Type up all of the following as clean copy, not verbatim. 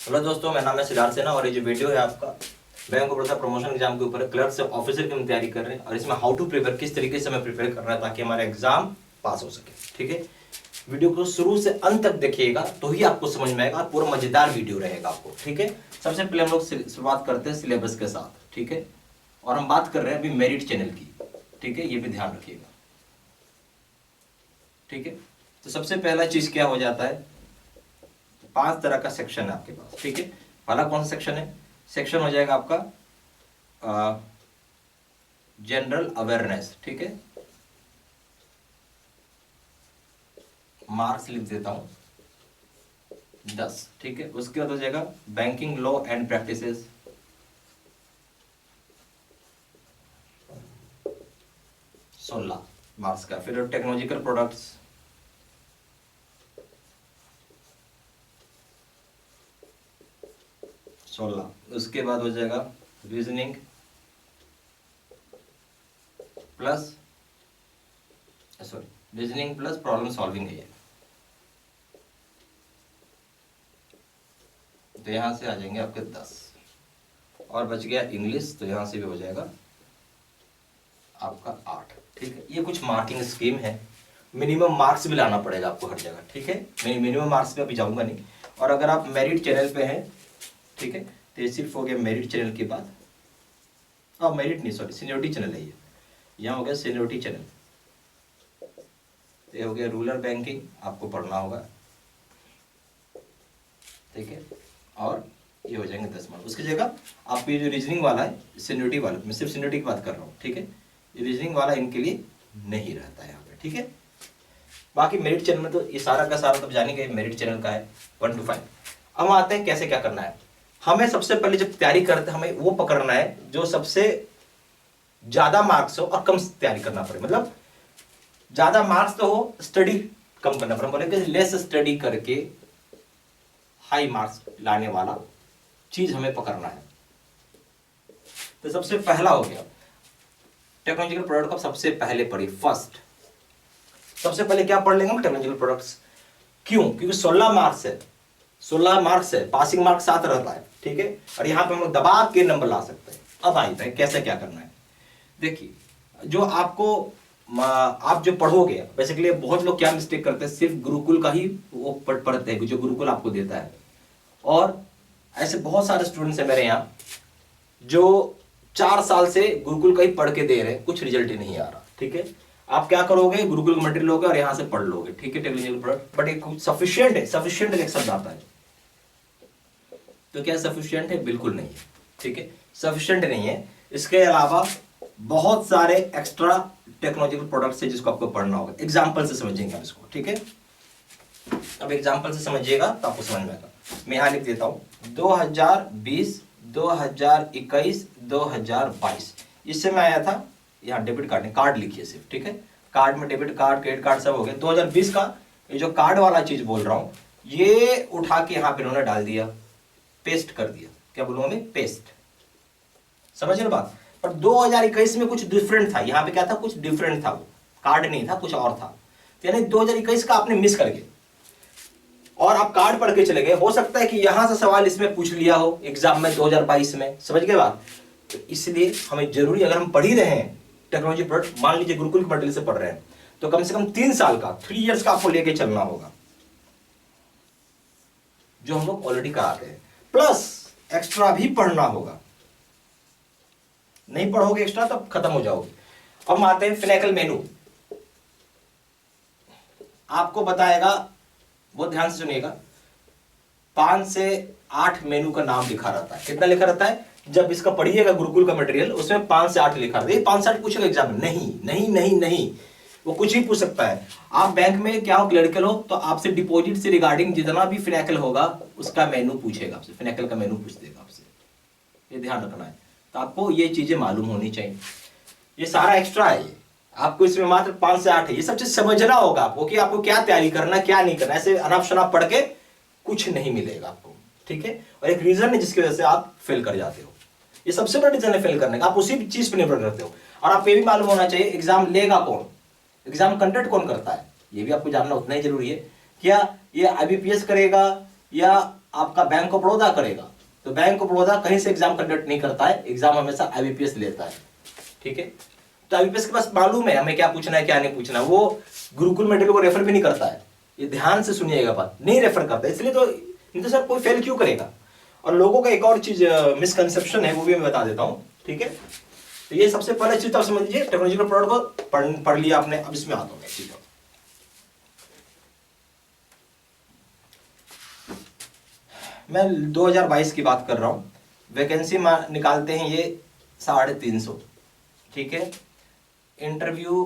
Hello दोस्तों, मेरा नाम है सिद्धार्थ सेना और ये जो वीडियो है आपका bank of Baroda promotion exam के ऊपर क्लर्क से ऑफिसर की हम तैयारी कर रहे हैं और इसमें हाउ टू प्रिपेयर, किस तरीके से हमें प्रिपेयर करना है ताकि हमारा एग्जाम पास हो सके। ठीक है, वीडियो को शुरू से अंत तक देखिएगा तो ही आपको समझ में आएगा, पूरा मजेदार वीडियो रहेगा आपको। ठीक है, सबसे पहले हम लोग शुरुआत करते हैं सिलेबस के साथ। ठीक है, और हम बात कर रहे हैं अभी मेरिट चैनल की। ठीक है, ये भी ध्यान रखिएगा। ठीक है, तो सबसे पहला चीज क्या हो जाता है, 5 तरह का सेक्शन है आपके पास। ठीक है, पहला कौन सा सेक्शन है? सेक्शन हो जाएगा आपका जनरल अवेयरनेस। ठीक है, मार्क्स लिख देता हूं 10। ठीक है, उसके बाद हो जाएगा banking law and practices, 16 marks का। फिर टेक्नोलॉजिकल प्रोडक्ट्स, 16। उसके बाद हो जाएगा रीजनिंग प्लस प्रॉब्लम सॉल्विंग है ये, तो यहां से आ जाएंगे आपके 10। और बच गया इंग्लिश, तो यहां से भी हो जाएगा आपका 8। ठीक है, ये कुछ मार्किंग स्कीम है। मिनिमम मार्क्स भी लाना पड़ेगा आपको हर जगह। ठीक है, मैं मिनिमम मार्क्स पे अभी जाऊंगा नहीं। और अगर आप मेरिट चैनल पे हैं, ठीक है, तो ये सिर्फ हो गया मेरिट चैनल की बात। मेरिट नहीं, सॉरी, सीनियरिटी चैनल है ये। यहाँ हो गया सीनियरिटी चैनल, ये हो गया रूरल बैंकिंग, आपको पढ़ना होगा। ठीक है, और ये हो जाएंगे 10 मार्क्स। उसकी जगह आप ये जो रीजनिंग वाला है, सीनियरिटी वाला, मैं सिर्फ सीनियरिटी की बात कर रहा हूँ। ठीक है, ये रीजनिंग वाला इनके लिए नहीं रहता है यहाँ पे। ठीक है, बाकी मेरिट चैनल में तो ये सारा का सारा तब जानेंगे मेरिट चैनल का है 1 to 5। अब आते हैं कैसे क्या करना है। हमें सबसे पहले जब तैयारी करते हैं, हमें वो पकड़ना है जो सबसे ज्यादा मार्क्स हो और कम तैयारी करना पड़े। मतलब ज्यादा मार्क्स तो हो, स्टडी कम करना पड़े। बोले कि लेस स्टडी करके हाई मार्क्स लाने वाला चीज हमें पकड़ना है। तो सबसे पहला हो गया टेक्नोलॉजिकल प्रोडक्ट का, सबसे पहले पढ़ी फर्स्ट। सबसे पहले क्या पढ़ लेंगे हम? Technological products. क्यों? क्योंकि 16 मार्क्स है, 16 मार्क्स है, पासिंग मार्क्स 7 रहता है। ठीक है, और यहां पे हम लोग दबा के नंबर ला सकते हैं। अब आइए कैसे क्या करना है। देखिए, जो आपको आप जो पढ़ोगे, बेसिकली बहुत लोग क्या मिस्टेक करते हैं, सिर्फ गुरुकुल का ही वो पढ़ते हैं जो गुरुकुल आपको देता है। और ऐसे बहुत सारे स्टूडेंट्स हैं मेरे यहाँ जो 4 साल से गुरुकुल का ही पढ़ के दे रहे हैं, कुछ रिजल्ट ही नहीं आ रहा। ठीक है, आप क्या करोगे, गुरुकुल का मटेरियल लोगे और यहां से पढ़ लोगे। ठीक है, टेक्नोलॉजिकल प्रोडक्ट, बट एक सफिशिएंट है, सफिशिएंट एक शब्द आता है, तो क्या सफिशिएंट है? बिल्कुल नहीं है। ठीक है, सफिशिएंट नहीं है। इसके अलावा बहुत सारे एक्स्ट्रा टेक्नोलॉजिकल प्रोडक्ट्स है जिसको आपको पढ़ना होगा। एग्जांपल से समझेंगे हम इसको। ठीक है, अब एग्जांपल से समझिएगा तो आपको समझ में आएगा। मैं यहां लिख देता हूं 2020, 2021, 2022। इससे मैं आया था, यहाँ डेबिट कार्ड लिखिए सिर्फ। ठीक है, कार्ड में डेबिट कार्ड, क्रेडिट कार्ड सब हो गया। 2020 का ये जो कार्ड वाला चीज बोल रहा हूं, ये उठा के यहाँ पे इन्होंने डाल दिया, पेस्ट कर दिया। क्या बोलूंगा मैं? पेस्ट। समझ रहे बात? पर 2021 में कुछ डिफरेंट था। यहाँ पे क्या था? कुछ डिफरेंट था, वो कार्ड नहीं था, कुछ और था। तो यानी 2021 का आपने मिस कर गए और आप कार्ड पढ़ के चले गए। हो सकता है कि यहां से सवाल इसमें पूछ लिया हो एग्जाम में 2022 में। समझ गए बात? तो इसलिए हमें जरूरी, अगर हम पढ़ ही रहे हैं टेक्नोलॉजी प्रोडक्ट, मान लीजिए गुरुकुल के मटेरियल से पढ़ रहे हैं, तो कम से कम 3 साल का, 3 इयर्स का आपको लेके चलना होगा, जो हम लोग ऑलरेडी कराते हैं। प्लस एक्स्ट्रा भी पढ़ना होगा। नहीं पढ़ोगे एक्स्ट्रा तब खत्म हो जाओगे। अब हम आते हैं फिनेकल मेनू। आपको बताएगा, बहुत ध्यान से सुनिएगा, 5 से 8 मेनू का नाम लिखा रहता है। कितना लिखा रहता है? जब इसका पढ़िएगा गुरुकुल का मटेरियल, उसमें 5 से 8 लिखा रहता है। 5 से 8 पूछेगा एग्जाम में? नहीं नहीं नहीं नहीं, वो कुछ ही पूछ सकता है। आप बैंक में क्या हो, क्लर्कल हो, तो आपसे डिपॉजिट से रिगार्डिंग जितना भी फिनेकल होगा उसका मेनू पूछेगा आपसे, फिनेकल का मेनू पूछ देगा आपसे। ये ध्यान रखना है। तो आपको ये चीजें मालूम होनी चाहिए। ये सारा एक्स्ट्रा है, ये आपको इसमें मात्र 5 से 8 है। ये सब चीज समझना होगा आपको कि आपको क्या तैयारी करना, क्या नहीं करना। ऐसे अनाप शनाप पढ़ के कुछ नहीं मिलेगा आपको। ठीक है, और एक रीजन है जिसकी वजह से आप फेल कर जाते हो। ये सबसे बड़ा रीजन है फेल करने का, आप उसी चीज पर निर्भर करते हो। और आपको ये भी मालूम होना चाहिए एग्जाम लेगा कौन, एग्जाम कंडक्ट कौन करता है, ये भी आपको जानना उतना ही जरूरी है। क्या ये IBPS करेगा या आपका बैंक ऑफ बड़ौदा करेगा। तो बैंक ऑफ बड़ौदा कहीं से एग्जाम कंडक्ट नहीं करता है, एग्जाम हमेशा आईबीपीएस लेता है, ठीक है। तो आईबीपीएस के पास मालूम है हमें क्या पूछना है क्या नहीं पूछना, वो गुरुकुल मेडल को रेफर भी नहीं करता है, ये ध्यान से सुनिएगा बात, नहीं रेफर करता, इसलिए तो नहीं तो सर कोई फेल क्यों करेगा। और लोगों का एक और चीज मिसकंसेप्शन है, वो भी मैं बता देता हूँ, ठीक है। तो ये सबसे पहले चीज तो आप समझ लीजिए, टेक्नोलॉजिकल प्रोडक्ट को पढ़ लिया आपने, अब इसमें आता हूँ मैं चीजों। मैं 2022 की बात कर रहा हूँ, वैकेंसी निकालते हैं ये 350, ठीक है। इंटरव्यू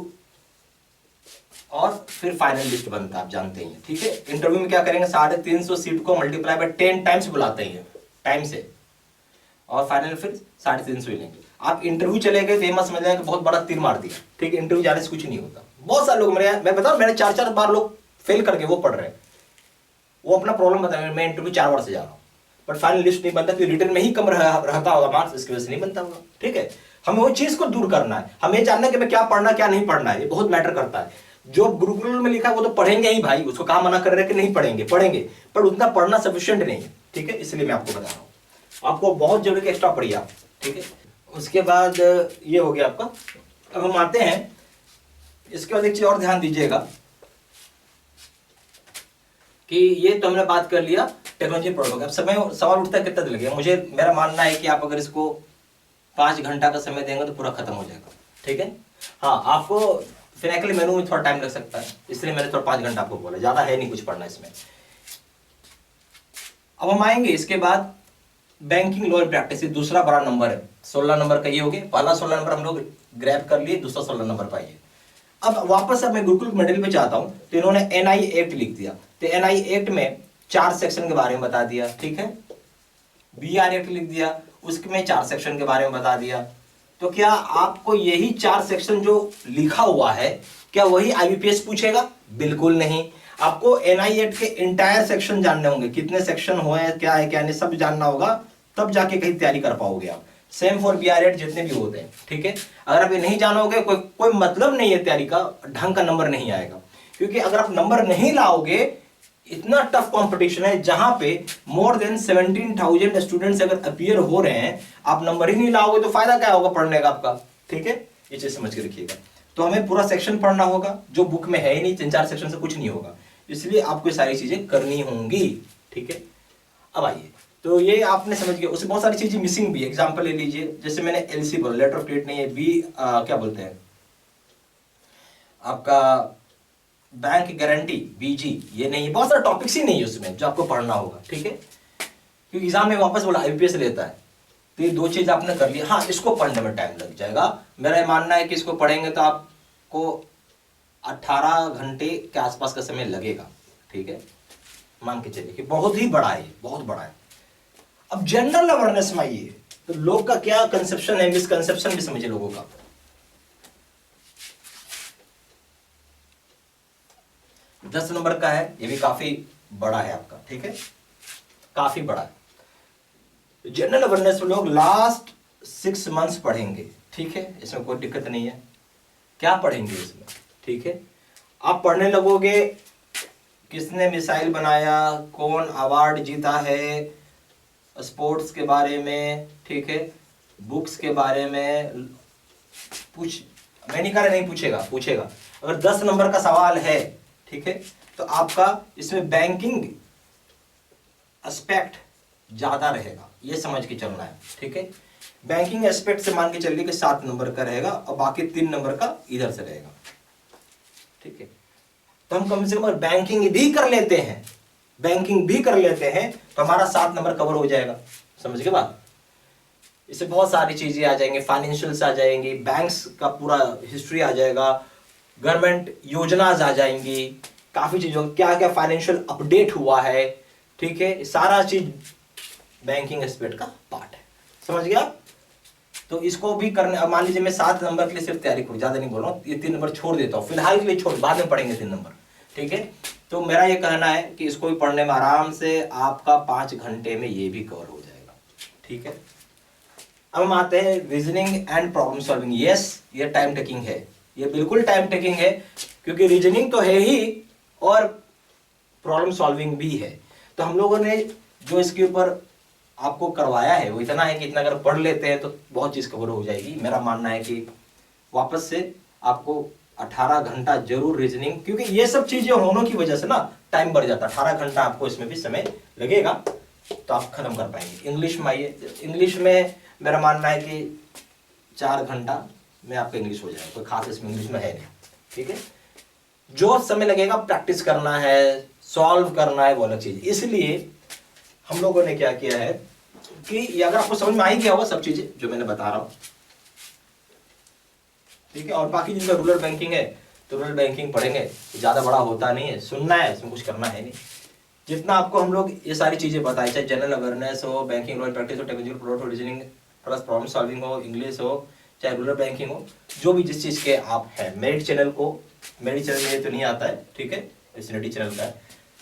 और फिर फाइनल लिस्ट बनता है, आप जानते हैं, ठीक है। इंटरव्यू में क्या करेंगे, 350 सीट को मल्टीप्लाई बाय 10 टाइम्स बुलाते हैं टाइम से, और फाइनल फिर 350 ही लेंगे। आप इंटरव्यू चले गए तो ये मत समझ लें कि बहुत बड़ा तीर मार दिया, ठीक है। इंटरव्यू जाने से कुछ नहीं होता। बहुत सारे लोग मैं बताऊं, मैंने 4-4 बार लोग फेल करके वो पढ़ रहे हैं, वो अपना प्रॉब्लम बता रहे हैं, मैं इंटरव्यू 4 बार से जा रहा हूँ, बट फाइनल लिस्ट नहीं बनता, क्योंकि रिटर्न में ही कम रहता होगा मार्क्स, इसकी वजह से नहीं बनता होगा, ठीक है। हमें वो चीज को दूर करना है, हमें जानना है कि मैं क्या पढ़ना क्या नहीं पढ़ना है, ये बहुत मैटर करता है। जो गुरुकुल में लिखा है वो तो पढ़ेंगे ही भाई, उसको कहा मना कर रहे हैं कि नहीं पढ़ेंगे, पढ़ेंगे, पर उतना पढ़ना सफिशिएंट नहीं है, ठीक है। इसलिए मैं आपको बता रहा हूँ, आपको बहुत जरूरी है एक्स्ट्रा पढ़िए आप, ठीक है। उसके बाद ये हो गया आपका। अब हम आते हैं, इसके बाद एक चीज और ध्यान दीजिएगा कि ये तो हमने बात कर लिया टेक्नोलॉजी प्रोडक्ट। अब समय सवाल उठता है कितना दिन लगेगा, मुझे मेरा मानना है कि आप अगर इसको 5 घंटा का समय देंगे तो पूरा खत्म हो जाएगा, ठीक है। हाँ, आपको फिनेकली मेनू में थोड़ा टाइम लग सकता है, इसलिए मैंने थोड़ा 5 घंटा आपको बोला, ज्यादा है नहीं कुछ पढ़ना इसमें। अब हम आएंगे इसके बाद बैंकिंग लॉ प्रैक्टिस, दूसरा बड़ा नंबर है, 16 नंबर का ये हो गया। पहला 16 नंबर हम लोग ग्रैब कर लिए, दूसरा 16 नंबर पाइए। अब वापस अब मैं गुरुकुल मेडल पे चाहता हूं, तो इन्होंने एनआई एक्ट लिख दिया। तो एनआई एक्ट में 4 सेक्शन के बारे में बता दिया, ठीक है। बीआर एक्ट लिख दिया, उसमें 4 सेक्शन के बारे में बता दिया। तो क्या आपको यही 4 सेक्शन जो लिखा हुआ है, क्या वही आईबीपीएस पूछेगा? बिल्कुल नहीं। आपको एनआई एक्ट के इंटायर सेक्शन जानने होंगे, कितने सेक्शन हुए हैं, क्या है क्या नहीं, सब जानना होगा, तब जाके कहीं तैयारी कर पाओगे आप। सेम फॉर बीआर एक्ट जितने भी होते हैं, ठीक है। अगर आप ये नहीं जानोगे, कोई मतलब नहीं है तैयारी का, ढंग का नंबर नहीं आएगा। क्योंकि अगर आप नंबर नहीं लाओगे, इतना टफ कंपटीशन है जहां पे मोर देन 17,000 स्टूडेंट्स अगर अपीयर हो रहे हैं, आप नंबर ही नहीं लाओगे तो फायदा क्या होगा पढ़ने का आपका, ठीक है। ये चीज समझ के रखिएगा। तो हमें पूरा सेक्शन पढ़ना होगा, जो बुक में है ही नहीं, 3-4 सेक्शन से कुछ नहीं होगा, इसलिए आपको सारी चीजें करनी होंगी, ठीक है। अब आइए, तो ये आपने समझ गया। उससे बहुत सारी चीजें मिसिंग भी, एग्जांपल ले लीजिए, जैसे मैंने एलसी बोला, लेटर ऑफ क्रेडिट नहीं है, क्या बोलते हैं आपका बैंक गारंटी, बीजी, ये नहीं है। बहुत सारे टॉपिक्स ही नहीं है उसमें जो आपको पढ़ना होगा, ठीक है। क्योंकि एग्जाम में वापस बोला आईपीएस लेता है, तो ये 2 चीज आपने कर लिया। हाँ, इसको पढ़ने में टाइम लग जाएगा, मेरा मानना है कि इसको पढ़ेंगे तो आपको 18 घंटे के आसपास का समय लगेगा, ठीक है। मान के चलिए कि बहुत ही बड़ा है, बहुत बड़ा है। अब जनरल अवेयरनेस में आइए, तो लोग का क्या कंसेप्शन है, मिसकंसेप्शन भी समझिए लोगों का। 10 नंबर का है, ये भी काफी बड़ा है आपका, ठीक है, काफी बड़ा है। जनरल अवेयरनेस में लोग लास्ट 6 मंथ्स पढ़ेंगे, ठीक है, इसमें कोई दिक्कत नहीं है। क्या पढ़ेंगे इसमें, ठीक है। आप पढ़ने लगोगे किसने मिसाइल बनाया, कौन अवार्ड जीता है, स्पोर्ट्स के बारे में, ठीक है, बुक्स के बारे में मैं नहीं कह रहा नहीं पूछेगा, पूछेगा। अगर 10 नंबर का सवाल है, ठीक है, तो आपका इसमें बैंकिंग एस्पेक्ट ज्यादा रहेगा, ये समझ के चलना है, ठीक है। बैंकिंग एस्पेक्ट से मान के चलिए कि 7 नंबर का रहेगा और बाकी 3 नंबर का इधर से रहेगा, ठीक है। तो हम कम से कम बैंकिंग भी कर लेते हैं, बैंकिंग भी कर लेते हैं तो हमारा 7 नंबर कवर हो जाएगा, समझ गए बात। इससे बहुत सारी चीजें आ जाएंगी, फाइनेंशियल्स आ जाएंगी, बैंक्स का पूरा हिस्ट्री आ जाएगा, गवर्नमेंट योजनाज आ जाएंगी, काफी चीजों क्या क्या फाइनेंशियल अपडेट हुआ है, ठीक है, सारा चीज बैंकिंग एस्पेक्ट का पार्ट है, समझ गया। तो इसको भी करने, मान लीजिए मैं 7 नंबर के लिए सिर्फ तैयारी करूँ, ज्यादा नहीं बोल रहा हूँ, ये 3 नंबर छोड़ देता हूँ फिलहाल के लिए, छोड़, बाद में पढ़ेंगे 3 नंबर, ठीक है। तो मेरा ये कहना है कि इसको भी पढ़ने में आराम से आपका 5 घंटे में ये भी कवर हो जाएगा, ठीक है। अब हम आते हैं reasoning and problem solving. Yes, ये टाइम टेकिंग है, ये बिल्कुल टाइम टेकिंग है, क्योंकि रीजनिंग तो है ही और प्रॉब्लम सॉल्विंग भी है। तो हम लोगों ने जो इसके ऊपर आपको करवाया है वो इतना है कि इतना अगर पढ़ लेते हैं तो बहुत चीज़ कवर हो जाएगी। मेरा मानना है कि वापस से आपको 18 घंटा जरूर रीजनिंग, क्योंकि ये सब चीजें होने की वजह से ना टाइम बढ़ जाता है। 18 घंटा आपको इसमें भी समय लगेगा तो आप खत्म कर पाएंगे। इंग्लिश में आइए, इंग्लिश में मेरा मानना है कि 4 घंटा में आपका इंग्लिश हो जाएगा, कोई खास इसमें इंग्लिश में है नहीं, ठीक है। जो समय लगेगा प्रैक्टिस करना है, सॉल्व करना है, वो अलग चीज। इसलिए हम लोगों ने क्या किया है कि ये अगर आपको समझ में आ ही गया होगा सब चीजें जो मैंने बता रहा हूं, ठीक है। और बाकी जिनका रूरल बैंकिंग है तो रूरल बैंकिंग पढ़ेंगे, ज्यादा बड़ा होता नहीं है, सुनना है, इसमें कुछ करना है नहीं। जितना आपको हम लोग ये सारी चीजें बताई, चाहे जनरल अवेयरनेस हो, बैंकिंग लॉ प्रैक्टिस हो, टेक्निकल प्रोडक्ट हो, रीजनिंग प्लस प्रॉब्लम सॉल्विंग हो, इंग्लिश हो, चाहे रूरल बैंकिंग हो, जो भी जिस चीज के आप हैं, मेरिट चैनल को, मेरिट चैनल में तो नहीं आता है, ठीक है, एसएनडी चैनल का है,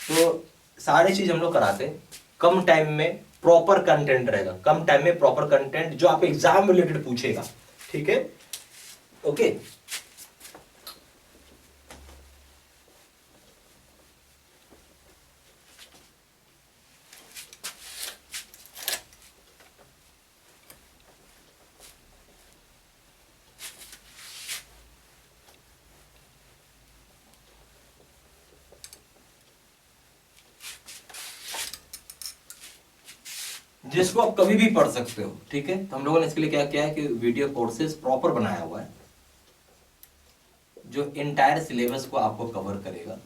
तो सारी चीज हम लोग कराते हैं। कम टाइम में प्रॉपर कंटेंट रहेगा, कम टाइम में प्रॉपर कंटेंट जो आप एग्जाम रिलेटेड पूछेगा, ठीक है, ओके। जिसको आप कभी भी पढ़ सकते हो, ठीक है। तो हम लोगों ने इसके लिए क्या किया है कि वीडियो कोर्सेज प्रॉपर बनाया हुआ है जो इंटायर सिलेबस को आपको कवर करेगा,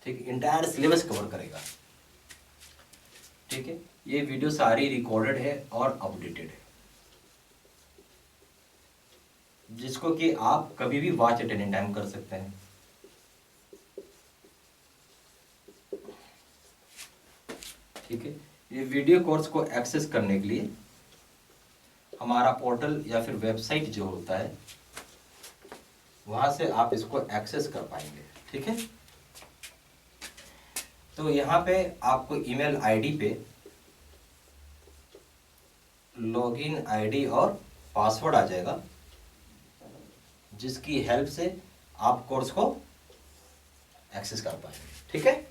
ठीक है, इंटायर सिलेबस कवर करेगा, ठीक है। ये वीडियो सारी रिकॉर्डेड है और अपडेटेड है, जिसको कि आप कभी भी वॉच एट एनी टाइम कर सकते हैं, ठीक है। ये वीडियो कोर्स को एक्सेस करने के लिए हमारा पोर्टल या फिर वेबसाइट जो होता है वहां से आप इसको एक्सेस कर पाएंगे, ठीक है। तो यहाँ पे आपको ईमेल आईडी पे लॉगिन आईडी और पासवर्ड आ जाएगा, जिसकी हेल्प से आप कोर्स को एक्सेस कर पाएंगे, ठीक है।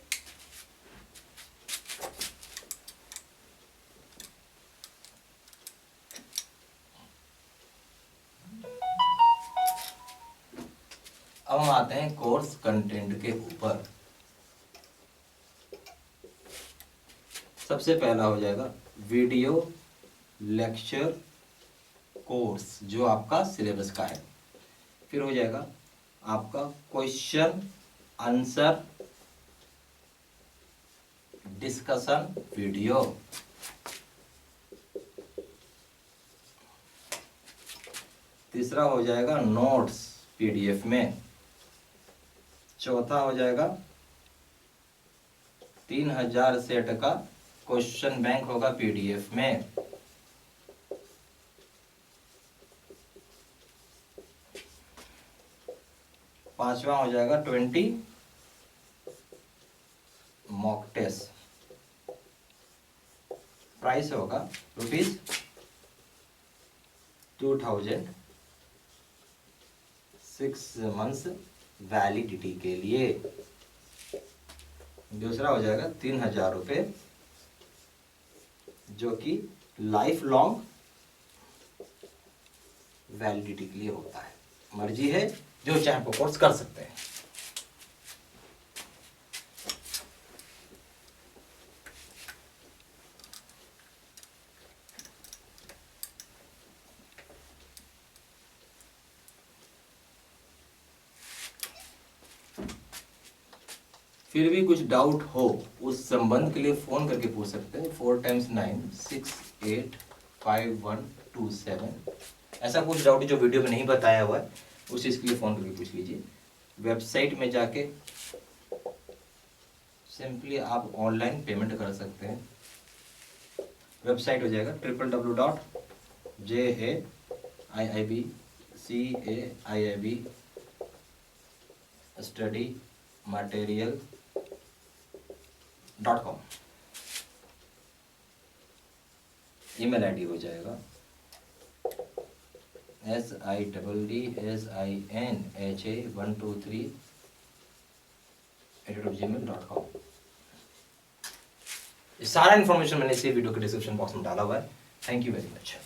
अब हम आते हैं कोर्स कंटेंट के ऊपर। सबसे पहला हो जाएगा वीडियो लेक्चर कोर्स जो आपका सिलेबस का है। फिर हो जाएगा आपका क्वेश्चन आंसर डिस्कशन वीडियो। तीसरा हो जाएगा नोट्स पीडीएफ में। चौथा हो जाएगा 3000 सेट का क्वेश्चन बैंक होगा पीडीएफ में। पांचवा हो जाएगा 20 मॉक टेस्ट। प्राइस होगा ₹2000 6 मंथ्स वैलिडिटी के लिए। दूसरा हो जाएगा 3000 रुपये जो कि लाइफ लॉन्ग वैलिडिटी के लिए होता है। मर्जी है, जो चाहे वो कोर्स कर सकते हैं। फिर भी कुछ डाउट हो उस संबंध के लिए फोन करके पूछ सकते हैं 4 × 9 685127। ऐसा कुछ डाउट जो वीडियो में नहीं बताया हुआ है उस चीज़ के लिए फ़ोन करके पूछ लीजिए। वेबसाइट में जाके सिंपली आप ऑनलाइन पेमेंट कर सकते हैं। वेबसाइट हो जाएगा www.jaiibstudymaterial.com। ईमेल आईडी हो जाएगा SIDDSINHA123 gmail.com। ये सारा इन्फॉर्मेशन मैंने इसी वीडियो के डिस्क्रिप्शन बॉक्स में डाला हुआ है। Thank you very much.